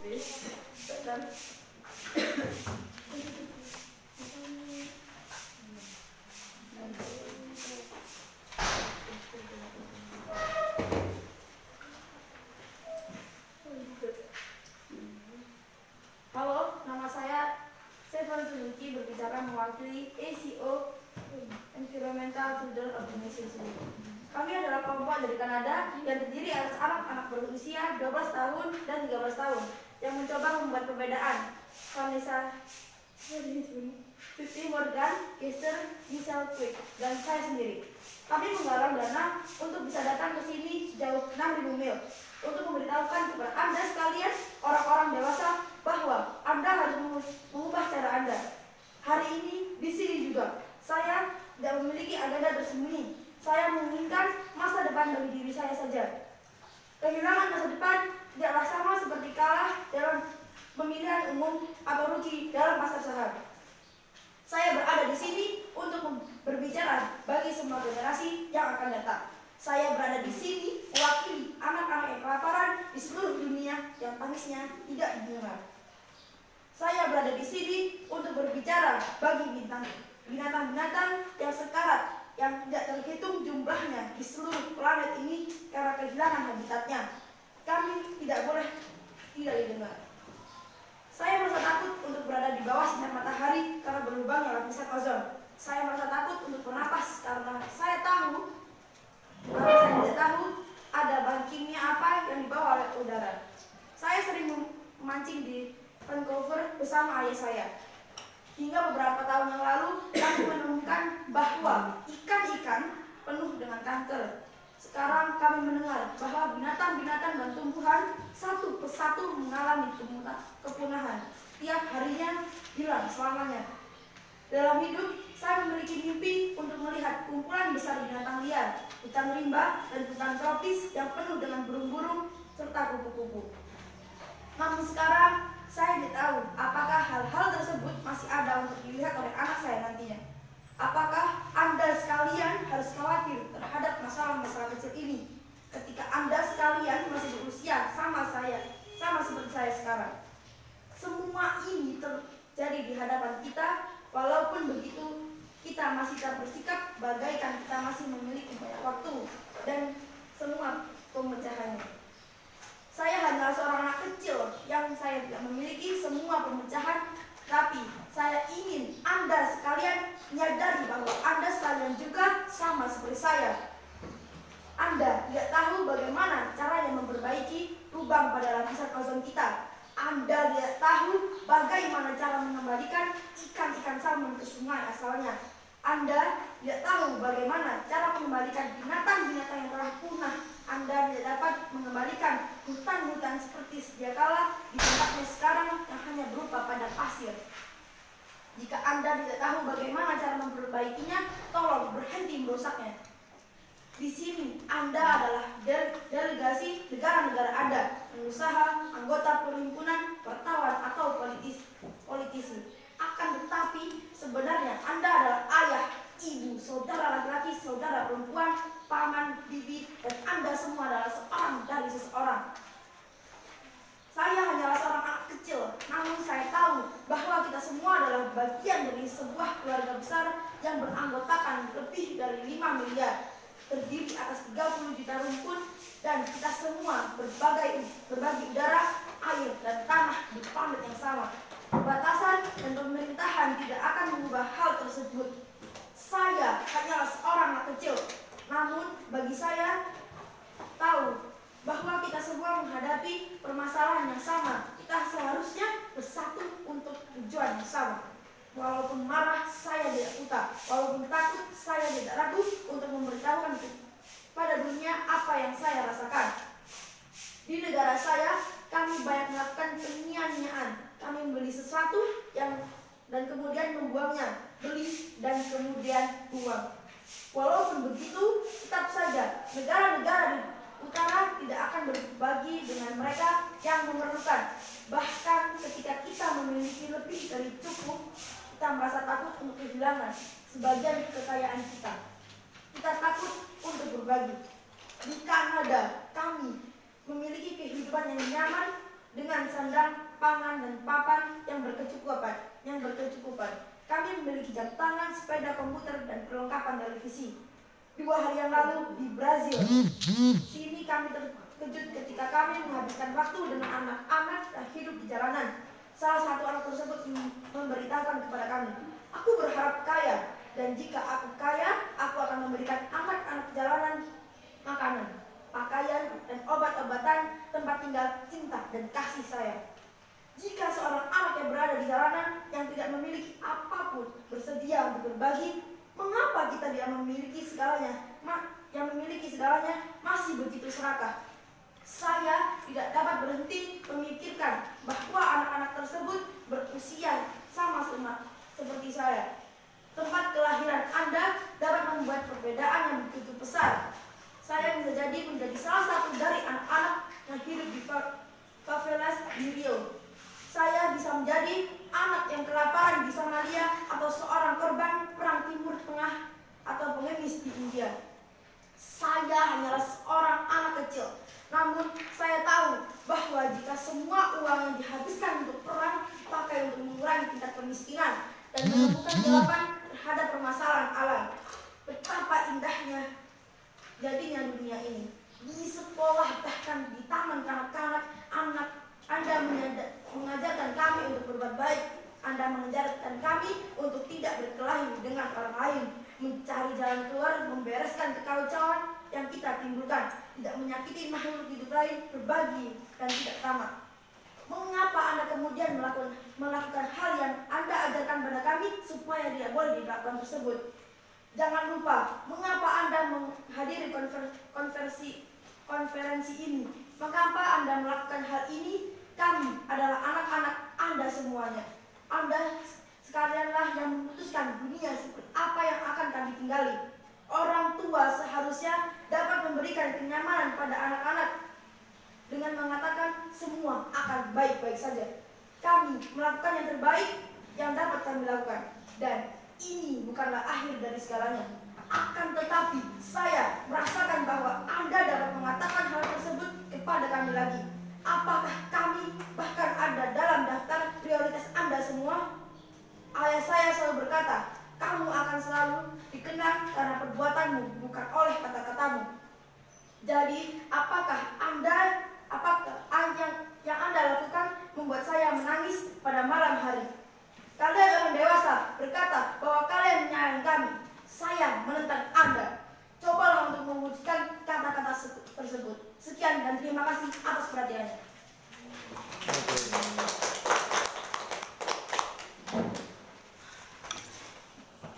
Halo, nama saya Stefan Suzuki, berbicara mewakili ACO Environmental Children Organization. Kami adalah kelompok dari Kanada yang terdiri atas anak-anak berusia 12 tahun dan 13 tahun yang mencoba membuat perbedaan. Vanessa, Tuti Morgan, Kester, Michelle Quick, dan saya sendiri. Kami menggalang dana untuk bisa datang ke sini sejauh 6.000 mil untuk memberitahukan kepada Anda sekalian, orang-orang dewasa, bahwa Anda harus mengubah cara Anda. Hari ini, di sini juga, saya tidak memiliki agenda tersembunyi. Saya menginginkan masa depan bagi diri saya saja. Kehilangan masa depan tidaklah sama seperti kalah dalam pemilihan umum atau rugi dalam pasar saham. Saya berada di sini untuk berbicara bagi semua generasi yang akan datang. Saya berada di sini mewakili anak-anak yang kelaparan di seluruh dunia yang tangisnya tidak didengar. Saya berada di sini untuk berbicara bagi binatang-binatang yang sekarat, yang tidak terhitung jumlahnya di seluruh planet ini karena kehilangan habitatnya. Kami tidak boleh tidak didengar. Saya merasa takut untuk berada di bawah sinar matahari karena berlubangnya lapisan ozon. Saya merasa takut untuk bernapas karena saya tidak tahu ada bahan kimia apa yang dibawa oleh udara. Saya sering memancing di Vancouver bersama ayah saya. Hingga beberapa tahun yang lalu, kami menemukan bahwa ikan-ikan penuh dengan kanker. Sekarang kami mendengar bahwa binatang-binatang dan tumbuhan satu persatu mengalami kepunahan. Tiap harinya hilang selamanya. Dalam hidup, saya memiliki mimpi untuk melihat kumpulan besar binatang liar, hutan rimba, dan hutan tropis yang penuh dengan burung-burung serta kupu-kupu. Namun sekarang, saya tidak tahu apakah hal-hal tersebut masih ada untuk dilihat oleh anak saya nantinya. Apakah Anda sekalian harus khawatir terhadap masalah-masalah kecil ini ketika Anda sekalian masih berusia sama seperti saya sekarang? Semua ini terjadi di hadapan kita, walaupun begitu kita masih tak bersikap bagaikan kita masih memiliki banyak waktu dan semua pemecahannya. Saya hanyalah seorang anak kecil yang saya tidak memiliki semua pemecahan, tapi saya ingin Anda sekalian menyadari bahwa Anda sekalian juga sama seperti saya. Anda tidak tahu bagaimana caranya memperbaiki lubang pada lapisan ozon kita. Anda tidak tahu bagaimana cara mengembalikan ikan-ikan salmon ke sungai asalnya. Anda tidak tahu bagaimana cara mengembalikan binatang-binatang yang telah punah. Anda tidak dapat mengembalikan hutan-hutan seperti sedia kala di tempatnya sekarang yang hanya berupa padang pasir. Jika Anda tidak tahu bagaimana cara memperbaikinya, tolong berhenti merusaknya. Di sini Anda adalah delegasi negara-negara Anda, pengusaha, anggota perhimpunan, wartawan, atau politisi. Akan tetapi sebenarnya Anda adalah ayah, ibu, saudara laki-laki, saudara perempuan, paman, bibi, dan Anda semua adalah seorang dari seseorang. Saya hanyalah seorang anak kecil, namun saya tahu bahwa kita semua adalah bagian dari sebuah keluarga besar yang beranggotakan lebih dari 5 miliar, terdiri atas 30 juta rumpun, dan kita semua berbagi udara, air, dan tanah di planet yang sama. Batasan dan pemerintahan tidak akan mengubah hal tersebut. Saya hanyalah seorang anak kecil, namun bagi saya tahu bahwa kita semua menghadapi permasalahan yang sama. Kita seharusnya bersatu untuk tujuan yang sama. Walaupun marah, saya tidak buta. Walaupun takut, saya tidak ragu untuk memberitahukan pada dunia apa yang saya rasakan. Di negara saya, kami banyak melakukan penyanyian. Kami membeli sesuatu dan kemudian membuangnya, beli dan kemudian buang. Walaupun begitu, tetap saja negara-negara di utara tidak akan berbagi dengan mereka yang memerlukan. Bahkan ketika kita memiliki lebih dari cukup, kita merasa takut untuk kehilangan sebagian kekayaan kita. Kita takut untuk berbagi. Di Kanada, kami memiliki kehidupan yang nyaman dengan sandang, pangan, dan papan yang berkecukupan. Kami memiliki jam tangan, sepeda, komputer, dan perlengkapan televisi. 2 hari yang lalu di Brazil, sini kami terkejut ketika kami menghabiskan waktu dengan anak-anak yang hidup di jalanan. Salah satu anak tersebut memberitakan kepada kami, "Aku berharap kaya, dan jika aku kaya, aku akan memberikan anak-anak jalanan makanan, pakaian, dan obat-obatan, tempat tinggal, cinta, dan kasih sayang." Jika seorang anak yang berada di jalanan yang tidak memiliki apapun bersedia untuk berbagi, mengapa kita yang memiliki segalanya masih begitu serakah? Saya tidak dapat berhenti memikirkan bahwa anak-anak tersebut berusia sama seperti saya. Tempat kelahiran Anda dapat membuat perbedaan yang begitu besar. Saya bisa menjadi salah satu dari anak-anak yang hidup di favelas di Rio. Saya bisa menjadi anak yang kelaparan di Somalia, atau seorang korban perang Timur Tengah, atau pengemis di India. Saya hanyalah seorang anak kecil, namun saya tahu bahwa jika semua uang yang dihabiskan untuk perang dipakai untuk mengurangi tingkat kemiskinan dan menemukan jawaban terhadap permasalahan alam, betapa indahnya jadinya dunia ini. Di sekolah, bahkan di taman kanak-kanak, Anda mengajarkan kami untuk berbuat baik. Anda mengajarkan kami untuk tidak berkelahi dengan orang lain, mencari jalan keluar, membereskan kekacauan yang kita timbulkan, tidak menyakiti makhluk hidup lain, berbagi, dan tidak tamak. Mengapa Anda kemudian melakukan hal yang Anda ajarkan pada kami supaya tidak boleh dilakukan tersebut? Jangan lupa, mengapa Anda menghadiri konferensi ini? Mengapa Anda melakukan hal ini? Kami adalah anak-anak Anda semuanya. Anda sekalianlah yang memutuskan dunia seperti apa yang akan kami tinggali. Orang tua seharusnya dapat memberikan kenyamanan pada anak-anak dengan mengatakan semua akan baik-baik saja. Kami melakukan yang terbaik yang dapat kami lakukan, dan ini bukanlah akhir dari segalanya. Akan tetapi saya merasakan bahwa Anda dapat mengatakan hal tersebut kepada kami lagi. Apakah kami bahkan ada dalam daftar prioritas Anda semua? Ayah saya selalu berkata, "Kamu akan selalu dikenang karena perbuatanmu, bukan oleh kata-katamu." Jadi, apakah yang Anda lakukan membuat saya menangis pada malam hari? Kalian orang dewasa berkata bahwa kalian menyayangi kami. Saya menentang Anda. Cobalah untuk mewujudkan kata-kata tersebut. Sekian dan terima kasih atas perhatiannya.